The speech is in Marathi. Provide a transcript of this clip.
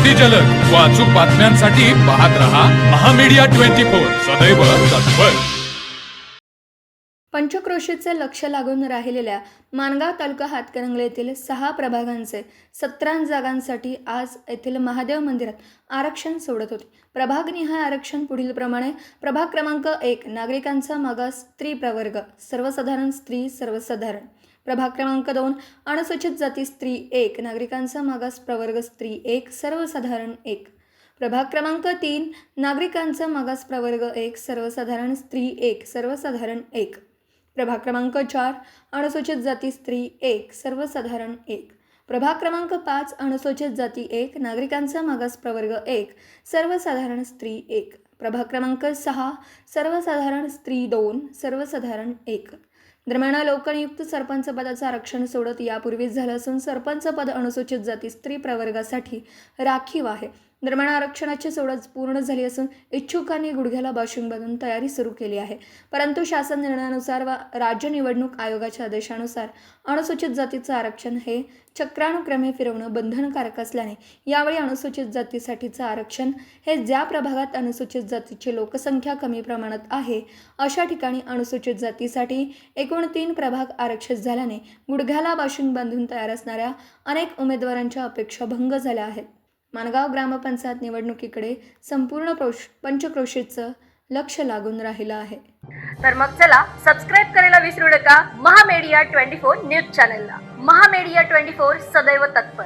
अति जलद व अचूक बातम्यांसाठी पाहत रहा महामीडिया 24 सदैव तत्पर। पंचक्रोशीचे लक्ष लागून राहिलेल्या माणगाव तालुका हातकणंगले येथील 6 प्रभागांचे 17 जागांसाठी आज येथील महादेव मंदिरात आरक्षण सोडत होते। प्रभागनिहाय आरक्षण पुढील प्रमाणे: प्रभाग क्रमांक 1 नागरिकांचा मागास स्त्री प्रवर्ग सर्वसाधारण स्त्री सर्वसाधारण। प्रभाग क्रमांक 2 अनुसूचित जाती स्त्री 1 नागरिकांचा मागास प्रवर्ग स्त्री 1 सर्वसाधारण 1। प्रभाग क्रमांक 3 नागरिकांचा मागास प्रवर्ग 1 सर्वसाधारण स्त्री 1 सर्वसाधारण 1। प्रभाग क्रमांक 4 अनुसूचित जाती स्त्री 1 सर्वसाधारण 1। प्रभाग क्रमांक 5 अनुसूचित जाती 1 नागरिकांचा मागास प्रवर्ग 1 सर्वसाधारण स्त्री 1। प्रभाग क्रमांक 6 सर्वसाधारण स्त्री 2 सर्वसाधारण 1। दरम्यान लोकनियुक्त सरपंच पदाचं आरक्षण सोडत यापूर्वीच झालं असून सरपंच पद अनुसूचित जाती स्त्री प्रवर्गासाठी राखीव आहे। दरम्यान आरक्षणाची सोडत पूर्ण झाली असून इच्छुकांनी गुडघ्याला बाशिंग बांधून तयारी सुरू केली आहे। परंतु शासन निर्णयानुसार व राज्य निवडणूक आयोगाच्या आदेशानुसार अनुसूचित जातीचं आरक्षण हे चक्रानुक्रमे फिरवणं बंधनकारक असल्याने यावेळी अनुसूचित जातीसाठीचं आरक्षण हे ज्या प्रभागात अनुसूचित जातीची लोकसंख्या कमी प्रमाणात आहे अशा ठिकाणी अनुसूचित जातीसाठी एकूण 3 प्रभाग आरक्षित झाल्याने गुडघ्याला बाशिंग बांधून तयार असणाऱ्या अनेक उमेदवारांच्या अपेक्षा भंग झाल्या आहेत। माणगाव ग्रामपंचायत निवडणुकीकडे संपूर्ण पंचक्रोशीचं लक्ष लागून राहिलं आहे। तर मग चला सबस्क्राईब करायला विसरू नका महामीडिया 24 न्यूज चॅनलला। महामीडिया 24 सदैव तत्पर।